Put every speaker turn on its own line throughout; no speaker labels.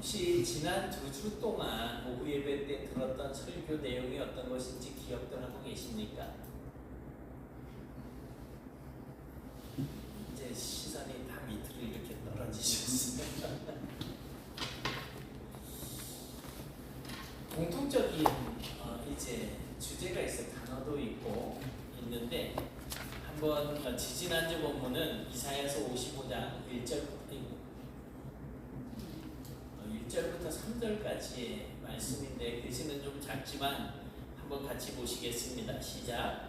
혹시 지난 2주 동안 오후 예배 때 들었던 설교 내용이 어떤 것인지 기억들 하고 계십니까? 이제 시선이 다 밑으로 이렇게 떨어지셨습니다. 공통적인 이제 주제가 있어, 단어도 있고 있는데, 한번 지지난주 본문은 이사야서 55장 1절부터 3절까지의 말씀인데, 글씨는 좀 작지만 한번 같이 보시겠습니다. 시작.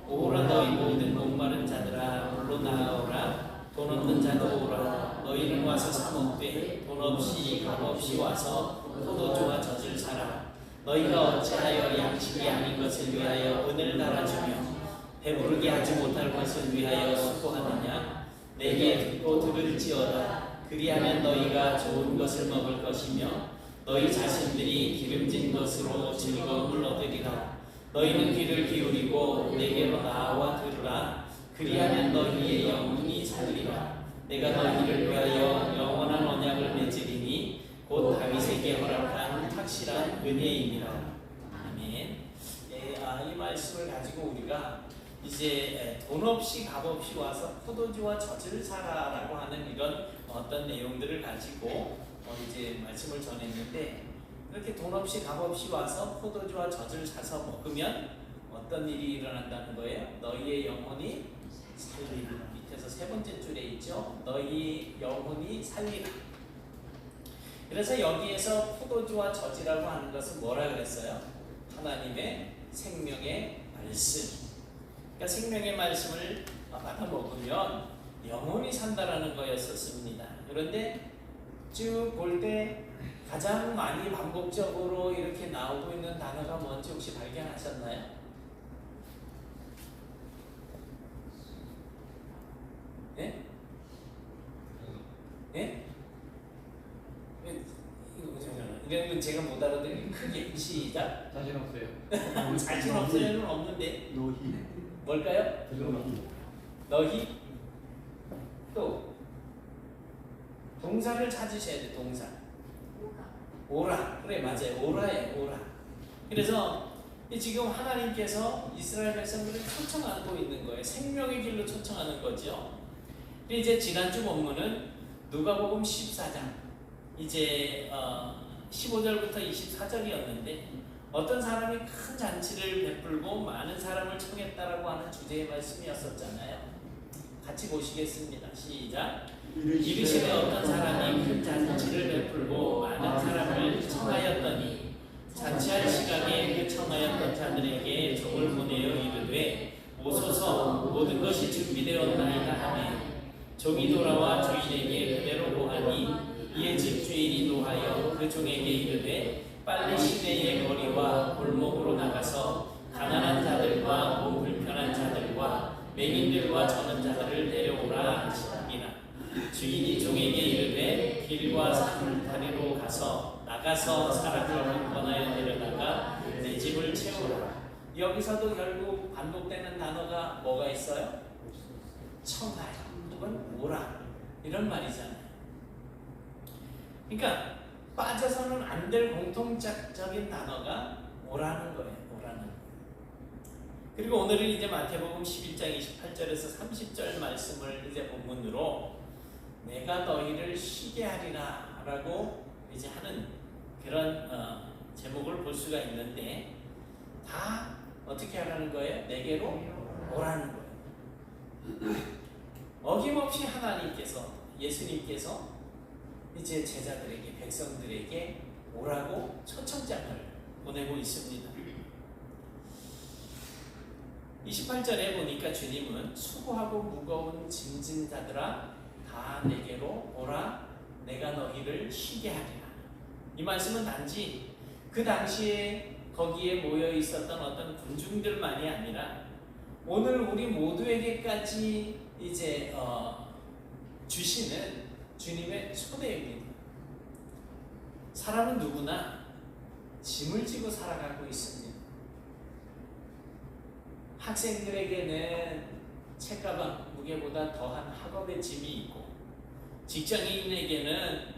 오라 너희 모든 목마른 자들아 물로 나아오라. 돈 없는 자도 오라. 너희는 와서 사 먹되 돈 없이 값 없이 와서 포도주와 젖을 사라. 너희가 어찌하여 양식이 아닌 것을 위하여 은을 달아주며 배부르게 하지 못할 것을 위하여 수고하느냐. 내게 듣고 들을지어다. 그리하면 너희가 좋은 것을 먹을 것이며 너희 자신들이 기름진 것으로 즐거움을 얻으리라. 너희는 귀를 기울이고 내게로 나와 들으라. 그리하면 너희의 영혼이 살리라. 내가 너희를 위하여 영원한 언약을 맺으리니 곧 다윗에게 허락한 확실한 은혜이니라. 아멘. 이 말씀을 가지고 우리가 이제 돈 없이 값 없이 와서 포도주와 젖을 사라라고 하는 이런 어떤 내용들을 가지고 이제 말씀을 전했는데, 이렇게 돈 없이 값 없이 와서 포도주와 젖을 사서 먹으면 어떤 일이 일어난다는 거예요? 너희의 영혼이 살리라. 밑에서 세 번째 줄에 있죠. 너희 영혼이 살리라. 그래서 여기에서 포도주와 젖이라고 하는 것은 뭐라 그랬어요? 하나님의 생명의 말씀. 그러니까 생명의 말씀을 받아 먹으면 영혼이 산다라는 거였었습니다. 그런데 쭉 볼 때 가장 많이 반복적으로 이렇게 나오고 있는 단어가 뭔지 혹시 발견하셨나요? 네? 네? 이건 제가 못 알아듣는 크게 시작.
자신 없어요.
자신 없어요는 없는데
노희.
뭘까요? 너희. 또 동사를 찾으셔야 돼. 동사. 오라. 그래, 맞아요. 오라예요. 오라. 그래서 지금 하나님께서 이스라엘 백성들을 초청하고 있는 거예요. 생명의 길로 초청하는 거죠. 이제 지난주 본문은 누가복음 14장 이제 15절부터 24절이었는데, 어떤 사람이 큰 잔치를 베풀고 많은 사람을 청했다라고 하는 주제의 말씀이었었잖아요. 같이 보시겠습니다. 시작. 이르시되 어떤 사람이 큰 잔치를 베풀고 많은 사람을 청하였더니 잔치할 시각에 그 청하였던 자들에게 종을 보내어 이르되 오소서 모든 것이 준비되었나이다 하매 종이 돌아와 주인에게 그대로 고하니 이에 집주인이 노하여 그 종에게 이르되 빨리 시내의 거리와 골목으로 나가서 가난한 자들과 몸 불편한 자들과 맹인들과 저는 자들을 데려오라 하시니라. 주인이 종에게 이르되 길과 산울타리로 나가서 사람을 권하여 데려다가 내 집을 채우라. 여기서도 결국 반복되는 단어가 뭐가 있어요? 청하여 혹은 오라, 이런 말이잖아요. 그러니까 빠져서는 안 될 공통적인 단어가 오라는 거예요. 오라는. 그리고 오늘은 이제 마태복음 11장 28절에서 30절 말씀을 이제 본문으로 내가 너희를 쉬게 하리라 라고 이제 하는 그런 제목을 볼 수가 있는데, 다 어떻게 하라는 거예요? 내게로 오라는 거예요. 어김없이 하나님께서, 예수님께서 이제 제자들에게, 백성들에게 오라고 초청장을 보내고 있습니다. 28절에 보니까 주님은 수고하고 무거운 짐진 자들아 다 내게로 오라. 내가 너희를 쉬게 하리라. 이 말씀은 단지 그 당시에 거기에 모여 있었던 어떤 군중들만이 아니라 오늘 우리 모두에게까지 이제 주시는 주님의 초대입니다. 사람은 누구나 짐을 지고 살아가고 있습니다. 학생들에게는 책가방 무게보다 더한 학업의 짐이 있고, 직장인에게는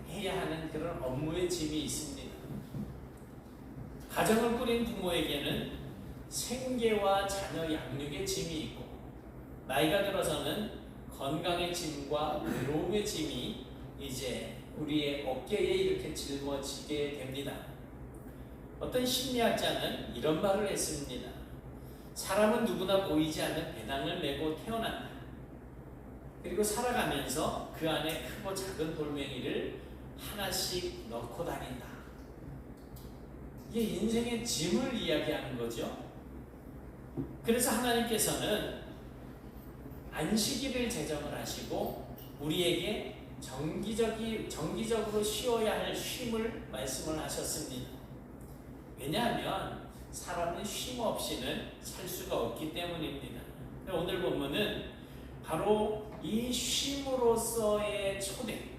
해야 하는 그런 업무의 짐이 있습니다. 가정을 꾸린 부모에게는 생계와 자녀 양육의 짐이 있고, 나이가 들어서는 건강의 짐과 외로움의 짐이 이제 우리의 어깨에 이렇게 짊어지게 됩니다. 어떤 심리학자는 이런 말을 했습니다. 사람은 누구나 보이지 않는 배낭을 메고 태어난다. 그리고 살아가면서 그 안에 크고 작은 돌멩이를 하나씩 넣고 다닌다. 이게 인생의 짐을 이야기하는 거죠. 그래서 하나님께서는 안식일을 제정을 하시고 우리에게 정기적으로 쉬어야 할 쉼을 말씀을 하셨습니다. 왜냐하면 사람은 쉼 없이는 살 수가 없기 때문입니다. 오늘 본문은 바로 이 쉼으로서의 초대,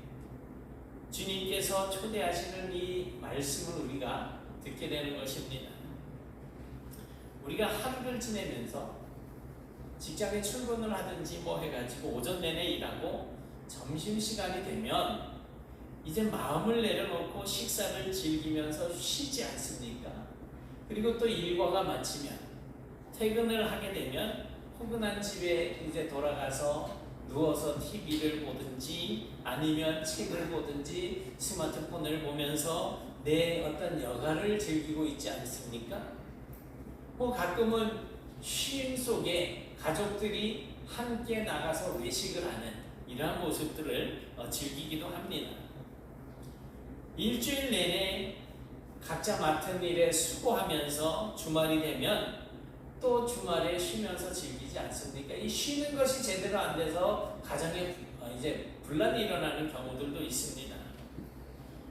주님께서 초대하시는 이 말씀을 우리가 듣게 되는 것입니다. 우리가 하루를 지내면서 직장에 출근을 하든지 뭐 해가지고 오전 내내 일하고 점심시간이 되면 이제 마음을 내려놓고 식사를 즐기면서 쉬지 않습니까? 그리고 또 일과가 마치면 퇴근을 하게 되면 포근한 집에 이제 돌아가서 누워서 TV를 보든지 아니면 책을 보든지 스마트폰을 보면서 내 어떤 여가를 즐기고 있지 않습니까? 뭐 가끔은 쉼 속에 가족들이 함께 나가서 외식을 하는 이러한 모습들을 즐기기도 합니다. 일주일 내내 각자 맡은 일에 수고하면서 주말이 되면 또 주말에 쉬면서 즐기지 않습니까? 이 쉬는 것이 제대로 안 돼서 가정에 이제 분란이 일어나는 경우들도 있습니다.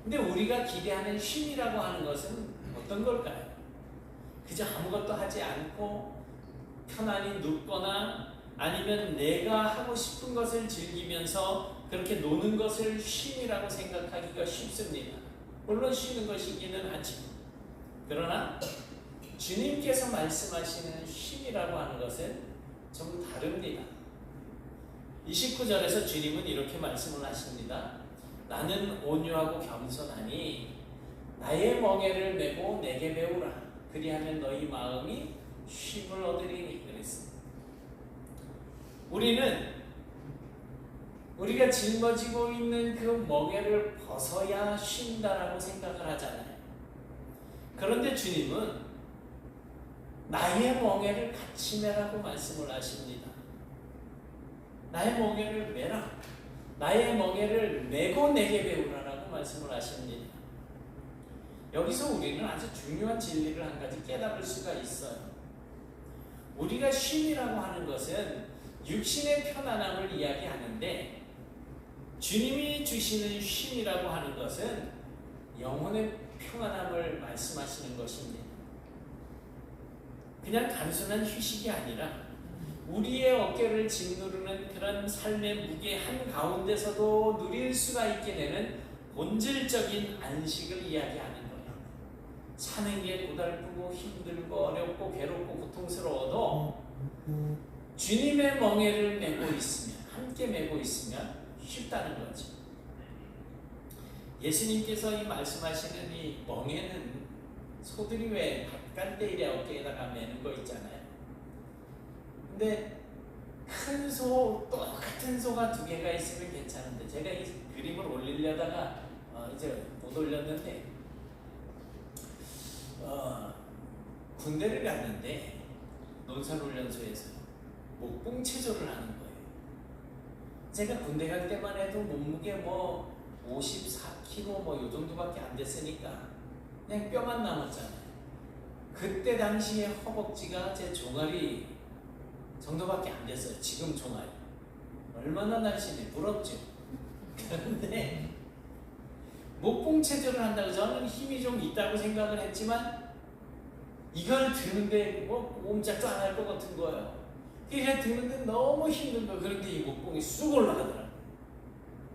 근데 우리가 기대하는 쉼이라고 하는 것은 어떤 걸까요? 그저 아무것도 하지 않고 편안히 눕거나 아니면 내가 하고 싶은 것을 즐기면서 그렇게 노는 것을 쉼이라고 생각하기가 쉽습니다. 물론 쉬는 것이기는 하지. 그러나 주님께서 말씀하시는 쉼이라고 하는 것은 좀 다릅니다. 29절에서 주님은 이렇게 말씀을 하십니다. 나는 온유하고 겸손하니 나의 멍에를 메고 내게 배우라. 그리하면 너희 마음이 쉼을 얻으리니 그랬습니다. 우리가 짊어지고 있는 그 멍에를 벗어야 쉰다라고 생각을 하잖아요. 그런데 주님은 나의 멍에를 같이 메라고 말씀을 하십니다. 나의 멍에를 메라. 나의 멍에를 메고 내게 배우라라고 말씀을 하십니다. 여기서 우리는 아주 중요한 진리를 한 가지 깨달을 수가 있어요. 우리가 쉼이라고 하는 것은 육신의 편안함을 이야기하는데 주님이 주시는 쉼이라고 하는 것은 영혼의 평안함을 말씀하시는 것입니다. 그냥 단순한 휴식이 아니라 우리의 어깨를 짓누르는 그런 삶의 무게 한가운데서도 누릴 수가 있게 되는 본질적인 안식을 이야기하는 거예요. 사는 게 고달프고 힘들고 어렵고 괴롭고 고통스러워도 주님의 멍에를 메고 있으면, 함께 메고 있으면 쉽다는 거죠. 예수님께서 이 말씀하시는 이 멍에는 소들이 왜 밭간대일에 어깨에다가 매는 거 있잖아요. 근데 큰 소, 똑같은 소가 두 개가 있으면 괜찮은데 제가 이 그림을 올리려다가 이제 못 올렸는데 군대를 갔는데 논산훈련소에서 목봉 체조를 하는 거예요. 제가 군대 갈 때만 해도 몸무게 뭐 54kg 뭐 요 정도밖에 안 됐으니까 그냥 뼈만 남았잖아요. 그때 당시에 허벅지가 제 종아리 정도밖에 안 됐어요. 지금 종아리 얼마나 날씬해, 부럽죠. 그런데 목봉 체조를 한다고 저는 힘이 좀 있다고 생각을 했지만 이걸 드는데 뭐 옴짝도 안 할 것 같은 거예요. 이래 드는데 너무 힘든 거예요. 그런데 이 목봉이 쑥 올라가더라고요.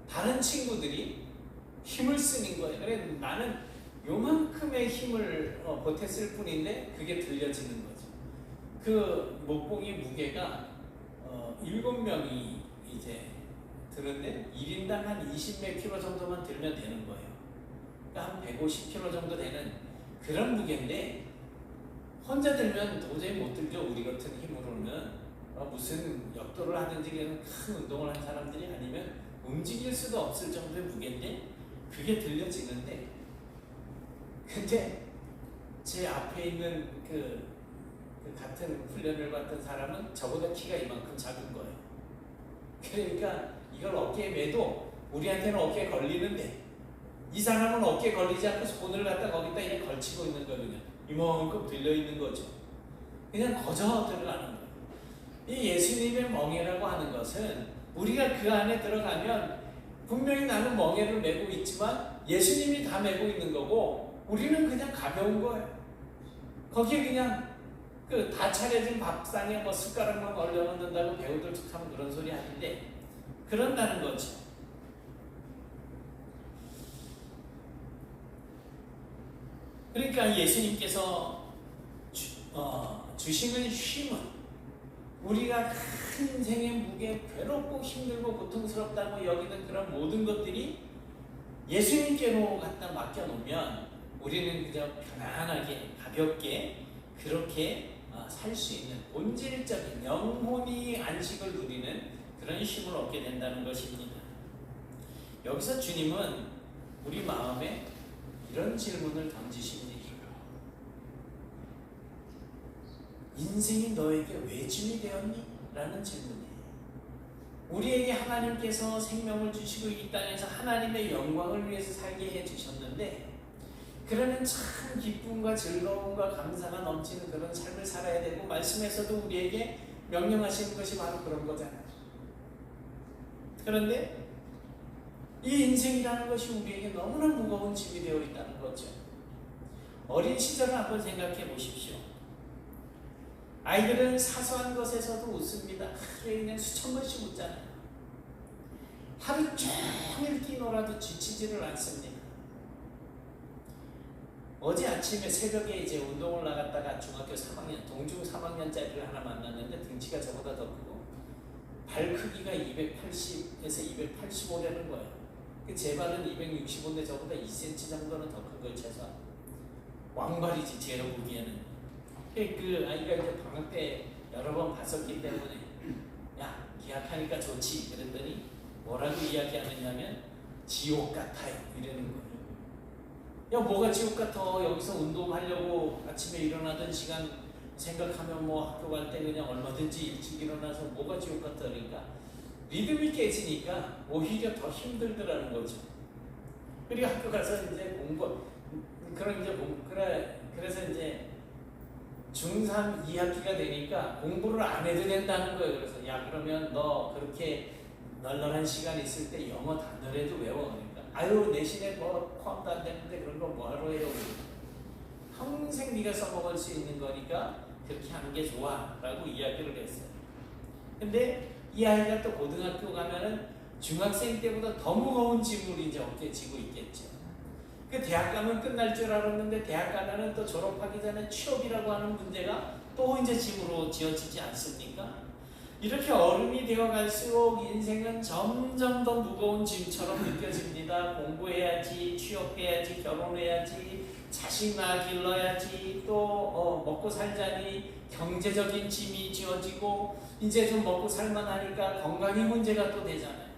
다른 친구들이 힘을 쓰는 거예요. 그래 나는 요만큼의 힘을 보탰을 뿐인데 그게 들려지는 거죠. 그 목봉이 무게가 7명이 이제 드는데 1인당 한 20몇 킬로 정도만 들면 되는 거예요. 그러니까 한 150킬로 정도 되는 그런 무게인데 혼자 들면 도저히 못 들죠. 우리 같은 힘으로는 무슨 역도를 하든지 큰 운동을 한 사람들이 아니면 움직일 수도 없을 정도의 무게인데 그게 들려지는데, 근데 제 앞에 있는 그 같은 훈련을 받던 사람은 저보다 키가 이만큼 작은 거예요. 그러니까 이걸 어깨에 매도 우리한테는 어깨에 걸리는데 이 사람은 어깨에 걸리지 않고 손을 갖다 거기다 이렇게 걸치고 있는 거예요. 그냥 이만큼 들려 있는 거죠. 그냥 거저 들어가는 거예요. 이 예수님의 멍에라고 하는 것은 우리가 그 안에 들어가면 분명히 나는 멍에를 메고 있지만 예수님이 다 메고 있는 거고 우리는 그냥 가벼운 거예요. 거기에 그냥 다 차려진 밥상에 뭐 숟가락만 올려놓는다고 배우들 참 그런 소리 하는데 그런다는 거죠. 그러니까 예수님께서 주시는 쉼은 우리가 큰 인생의 무게, 괴롭고 힘들고 고통스럽다고 여기는 그런 모든 것들이 예수님께로 갖다 맡겨놓으면 우리는 그저 편안하게 가볍게 그렇게 살 수 있는 본질적인 영혼이 안식을 누리는 그런 쉼을 얻게 된다는 것입니다. 여기서 주님은 우리 마음에 이런 질문을 던지십니다. 인생이 너에게 왜 짐이 되었니? 라는 질문이에요. 우리에게 하나님께서 생명을 주시고 이 땅에서 하나님의 영광을 위해서 살게 해주셨는데 그러면 참 기쁨과 즐거움과 감사가 넘치는 그런 삶을 살아야 되고 말씀에서도 우리에게 명령하시는 것이 바로 그런 거잖아요. 그런데 이 인생이라는 것이 우리에게 너무나 무거운 짐이 되어 있다는 거죠. 어린 시절을 한번 생각해 보십시오. 아이들은 사소한 것에서도 웃습니다. 하루에 그냥 수천 번씩 웃잖아요. 하루 종일 뛰놀아도 지치지를 않습니다. 어제 아침에 새벽에 이제 운동을 나갔다가 중학교 3학년, 동중 3학년짜리를 하나 만났는데 등치가 저보다 더 크고 발 크기가 280에서 285라는 거예요. 제 발은 265인데 저보다 2cm 정도는 더 큰 거예요. 최소한 왕발이지 제가 보기에는. 그 아이가 이제 방학 때 여러 번 봤었기 때문에 야 기약하니까 좋지 그랬더니 뭐라고 이야기하느냐면 지옥 같아요 이러는 거예요. 야 뭐가 지옥 같아. 여기서 운동하려고 아침에 일어나던 시간 생각하면 뭐 학교 갈 때 그냥 얼마든지 일찍 일어나서 뭐가 지옥 같아. 그러니까 리듬이 깨지니까 오히려 더 힘들더라는 거죠. 그리고 학교 가서 이제 그래서 이제 중3 2학기가 되니까 공부를 안 해도 된다는 거예요. 그래서 야 그러면 너 그렇게 널널한 시간 있을 때 영어 단어라도 외워. 그러니까 아유 내신에 뭐 포함도 안 되는데 그런 거 뭐하러 해요. 평생 네가 써먹을 수 있는 거니까 그렇게 하는 게 좋아 라고 이야기를 했어요. 근데 이 아이가 또 고등학교 가면은 중학생 때보다 더 무거운 짐을 이제 어깨에 지고 있겠죠. 그 대학 가면 끝날 줄 알았는데 대학 가면은 또 졸업하기 전에 취업이라고 하는 문제가 또 이제 짐으로 지어지지 않습니까? 이렇게 어른이 되어 갈수록 인생은 점점 더 무거운 짐처럼 느껴집니다. 공부해야지, 취업해야지, 결혼해야지, 자식 낳아 길러야지, 또 먹고 살자니 경제적인 짐이 지어지고 이제 좀 먹고 살만하니까 건강의 문제가 또 되잖아요.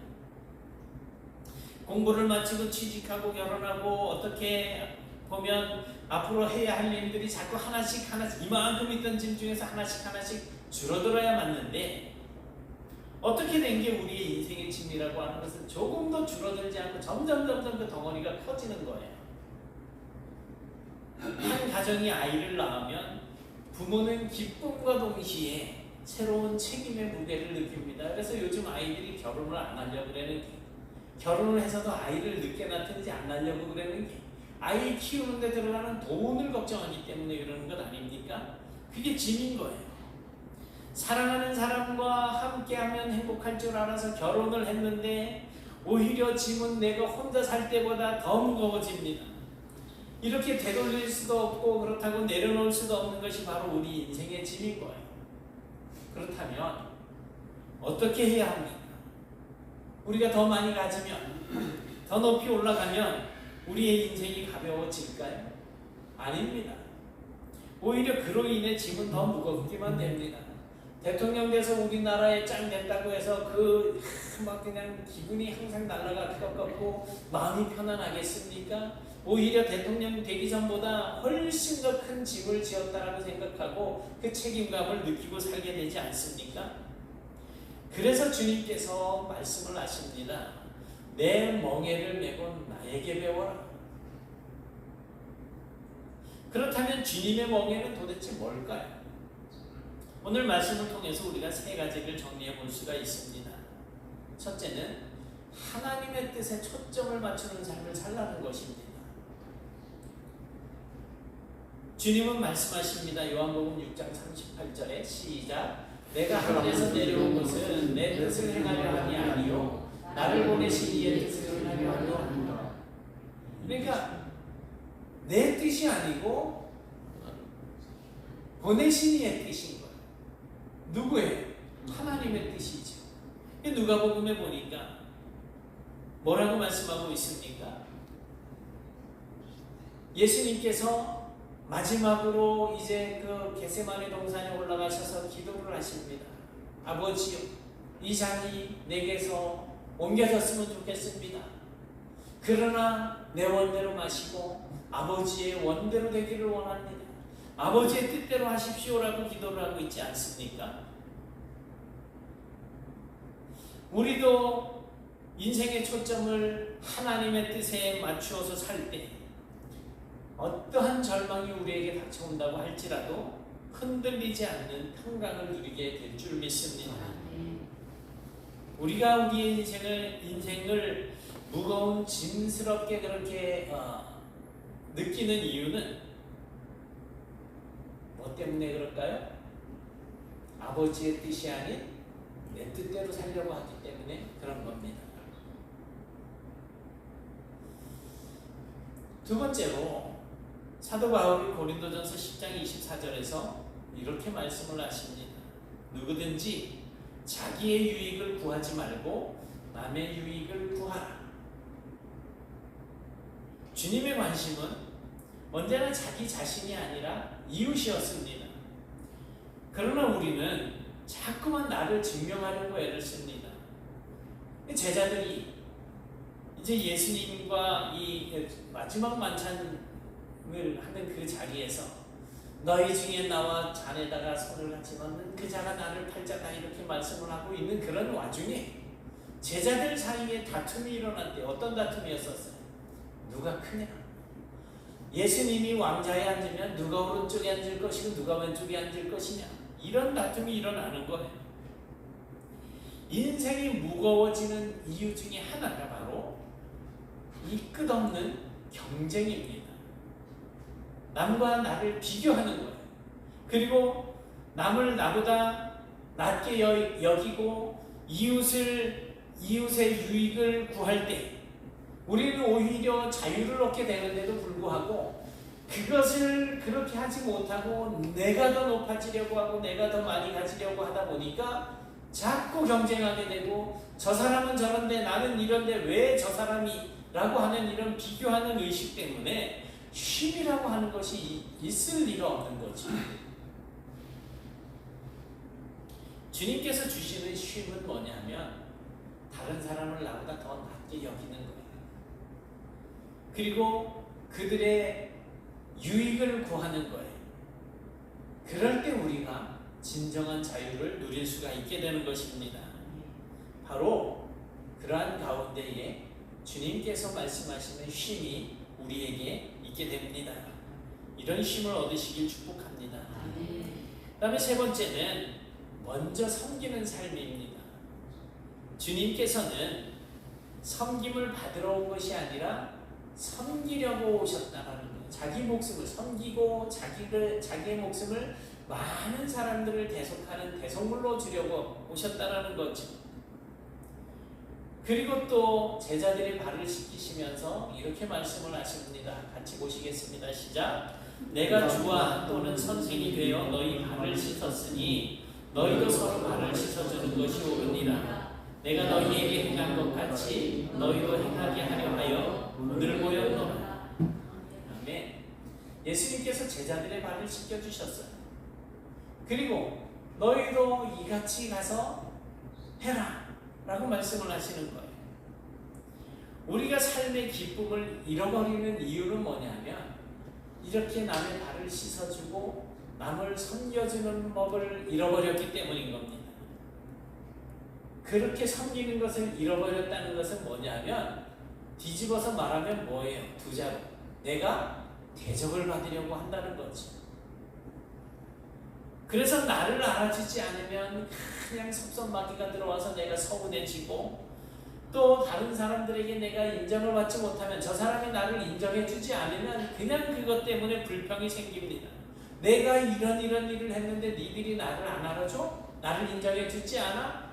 공부를 마치고 취직하고 결혼하고 어떻게 보면 앞으로 해야 할 일들이 자꾸 하나씩 이만큼 있던 짐 중에서 하나씩 줄어들어야 맞는데 어떻게 된 게 우리의 인생의 짐이라고 하는 것은 조금 더 줄어들지 않고 점점 그 덩어리가 커지는 거예요. 한 가정이 아이를 낳으면 부모는 기쁨과 동시에 새로운 책임의 무게를 느낍니다. 그래서 요즘 아이들이 결혼을 안 하려고 그러는 게, 결혼을 해서도 아이를 늦게 낳든지 안 낳으려고 그러는 게 아이 키우는 데 들어가는 돈을 걱정하기 때문에 이러는 것 아닙니까? 그게 짐인 거예요. 사랑하는 사람과 함께하면 행복할 줄 알아서 결혼을 했는데 오히려 짐은 내가 혼자 살 때보다 더 무거워집니다. 이렇게 되돌릴 수도 없고 그렇다고 내려놓을 수도 없는 것이 바로 우리 인생의 짐인 거예요. 그렇다면 어떻게 해야 합니까? 우리가 더 많이 가지면, 더 높이 올라가면 우리의 인생이 가벼워질까요? 아닙니다. 오히려 그로 인해 짐은 더 무겁기만 됩니다. 대통령 돼서 우리나라에 짱 됐다고 해서 막 그냥 기분이 항상 날아갈 것 같고 마음이 편안하겠습니까? 오히려 대통령 되기 전보다 훨씬 더 큰 짐을 지었다라고 생각하고 그 책임감을 느끼고 살게 되지 않습니까? 그래서 주님께서 말씀을 하십니다. 내 멍에를 메고 나에게 배워라. 그렇다면 주님의 멍에는 도대체 뭘까요? 오늘 말씀을 통해서 우리가 세 가지를 정리해 볼 수가 있습니다. 첫째는 하나님의 뜻에 초점을 맞추는 삶을 살라는 것입니다. 주님은 말씀하십니다. 요한복음 6장 38절에 시작. 내가 하늘에서 내려온 것은 내 뜻을 행하려 함이 아니요 나를 보내신 이의 뜻을 행하려 함이라. 그러니까 내 뜻이 아니고 보내신 이의 뜻인 거예요. 누구예요? 하나님의 뜻이죠. 누가복음에 보니까 뭐라고 말씀하고 있습니까? 예수님께서 마지막으로 이제 그 겟세마네 동산에 올라가셔서 기도를 하십니다. 아버지요, 이 잔이 내게서 옮겨졌으면 좋겠습니다. 그러나 내 원대로 마시고 아버지의 원대로 되기를 원합니다. 아버지의 뜻대로 하십시오라고 기도를 하고 있지 않습니까? 우리도 인생의 초점을 하나님의 뜻에 맞추어서 살 때 어떠한 절망이 우리에게 닥쳐온다고 할지라도 흔들리지 않는 평강을 누리게 될 줄 믿습니다. 우리가 우리의 인생을 무거운 짐스럽게 그렇게 느끼는 이유는 뭐 때문에 그럴까요? 아버지의 뜻이 아닌 내 뜻대로 살려고 하기 때문에 그런 겁니다. 두 번째로 사도 바울이 고린도전서 10장 24절에서 이렇게 말씀을 하십니다. 누구든지 자기의 유익을 구하지 말고 남의 유익을 구하라. 주님의 관심은 언제나 자기 자신이 아니라 이웃이었습니다. 그러나 우리는 자꾸만 나를 증명하려고 애를 씁니다. 제자들이 이제 예수님과 이 마지막 만찬을 하는 그 자리에서 너희 중에 나와 잔에다가 손을 같이 넣는 그 자가 나를 팔자다 이렇게 말씀을 하고 있는 그런 와중에 제자들 사이에 다툼이 일어났대요. 어떤 다툼이었었어요? 누가 크냐? 예수님이 왕좌에 앉으면 누가 오른쪽에 앉을 것이고 누가 왼쪽에 앉을 것이냐? 이런 다툼이 일어나는 거예요. 인생이 무거워지는 이유 중에 하나가 바로 이 끝없는 경쟁입니다. 남과 나를 비교하는 거예요. 그리고 남을 나보다 낮게 여기고 이웃의 유익을 구할 때 우리는 오히려 자유를 얻게 되는데도 불구하고 그것을 그렇게 하지 못하고 내가 더 높아지려고 하고 내가 더 많이 가지려고 하다 보니까 자꾸 경쟁하게 되고 저 사람은 저런데 나는 이런데 왜 저 사람이 라고 하는 이런 비교하는 의식 때문에 쉼이라고 하는 것이 있을 리가 없는 거지. 주님께서 주시는 쉼은 뭐냐면 다른 사람을 나보다 더 낮게 여기는 거예요. 그리고 그들의 유익을 구하는 거예요. 그럴 때 우리가 진정한 자유를 누릴 수가 있게 되는 것입니다. 바로 그러한 가운데에 주님께서 말씀하시는 쉼이 우리에게 있게 됩니다. 이런 쉼을 얻으시길 축복합니다. 그 다음에 세 번째는 먼저 섬기는 삶입니다. 주님께서는 섬김을 받으러 온 것이 아니라 섬기려고 오셨다라는 거예요. 자기 목숨을 섬기고 자기의 목숨을 많은 사람들을 대속하는 대속물로 주려고 오셨다라는 거죠. 그리고 또 제자들의 발을 씻기시면서 이렇게 말씀을 하십니다. 같이 보시겠습니다. 시작. 내가 주와 또는 선생이 되어 너희 발을 씻었으니 너희도 서로 발을 씻어주는 것이 옳으니라. 내가 너희에게 행한 것 같이 너희도 행하게 하려 하여 오늘 모였노라. 아멘. 예수님께서 제자들의 발을 씻겨주셨어요. 그리고 너희도 이같이 가서 해라 라고 말씀을 하시는 거예요. 우리가 삶의 기쁨을 잃어버리는 이유는 뭐냐면 이렇게 남의 발을 씻어주고 남을 섬겨주는 법을 잃어버렸기 때문인 겁니다. 그렇게 섬기는 것을 잃어버렸다는 것은 뭐냐면 뒤집어서 말하면 뭐예요? 두 자로 내가 대접을 받으려고 한다는 거지. 그래서 나를 알아주지 않으면 그냥 섭섭마귀가 들어와서 내가 서운해지고 또 다른 사람들에게 내가 인정을 받지 못하면 저 사람이 나를 인정해주지 않으면 그냥 그것 때문에 불평이 생깁니다. 내가 이런 일을 했는데 니들이 나를 안 알아줘? 나를 인정해주지 않아?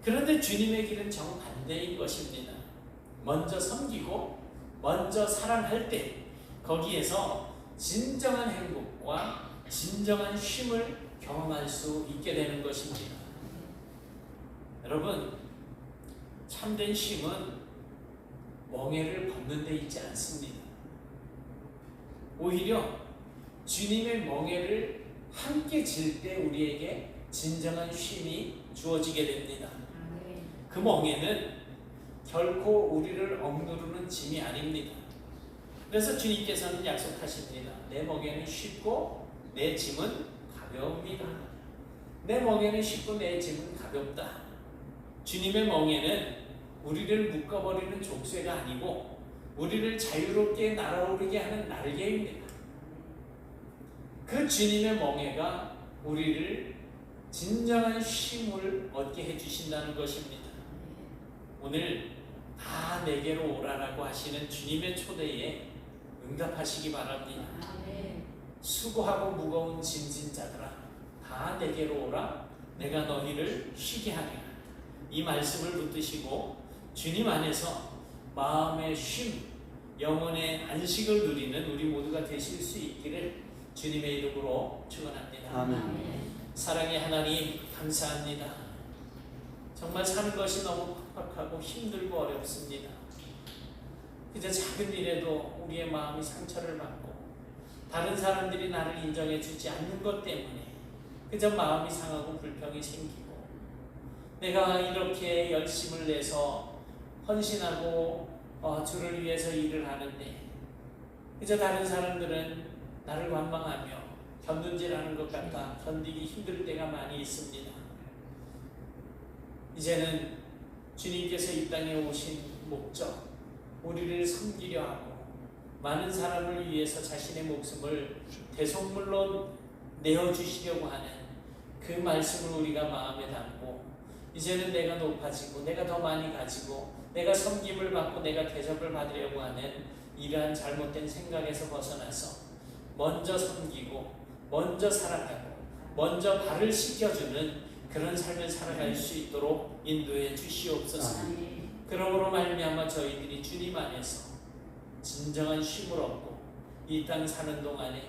그런데 주님의 길은 정반대인 것입니다. 먼저 섬기고 먼저 사랑할 때 거기에서 진정한 행복과 진정한 쉼을 경험할 수 있게 되는 것입니다. 여러분, 참된 쉼은 멍에를 벗는 데 있지 않습니다. 오히려 주님의 멍에를 함께 질 때 우리에게 진정한 쉼이 주어지게 됩니다. 그 멍에는 결코 우리를 억누르는 짐이 아닙니다. 그래서 주님께서는 약속하십니다. 내 멍에는 쉽고 내 짐은 가벼웁니다. 내 멍에는 쉽고 내 짐은 가볍다. 주님의 멍에는 우리를 묶어버리는 족쇄가 아니고 우리를 자유롭게 날아오르게 하는 날개입니다. 그 주님의 멍에가 우리를 진정한 쉼을 얻게 해주신다는 것입니다. 오늘 다 내게로 오라라고 하시는 주님의 초대에 응답하시기 바랍니다. 수고하고 무거운 짐진 자들아 다 내게로 오라 내가 너희를 쉬게 하리라. 이 말씀을 붙드시고 주님 안에서 마음의 쉼, 영혼의 안식을 누리는 우리 모두가 되실 수 있기를 주님의 이름으로 축원합니다.
아멘.
사랑의 하나님 감사합니다. 정말 사는 것이 너무 팍팍하고 힘들고 어렵습니다. 그저 작은 일에도 우리의 마음이 상처를 받고 다른 사람들이 나를 인정해 주지 않는 것 때문에 그저 마음이 상하고 불평이 생기고 내가 이렇게 열심을 내서 헌신하고 주를 위해서 일을 하는데 그저 다른 사람들은 나를 원망하며 견눈질하는 것 같아 견디기 힘들 때가 많이 있습니다. 이제는 주님께서 이 땅에 오신 목적, 우리를 섬기려 하고 많은 사람을 위해서 자신의 목숨을 대속물로 내어주시려고 하는 그 말씀을 우리가 마음에 담고 이제는 내가 높아지고 내가 더 많이 가지고 내가 섬김을 받고 내가 대접을 받으려고 하는 이러한 잘못된 생각에서 벗어나서 먼저 섬기고 먼저 사랑하고 먼저 발을 씻겨주는 그런 삶을 살아갈 수 있도록 인도해 주시옵소서. 그러므로 말미암아 저희들이 주님 안에서 진정한 쉼을 얻고 이 땅 사는 동안에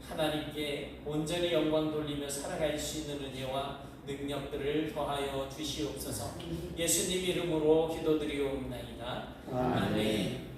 하나님께 온전히 영광 돌리며 살아갈 수 있는 은혜와 능력들을 더하여 주시옵소서. 예수님 이름으로 기도드리옵나이다. 아멘.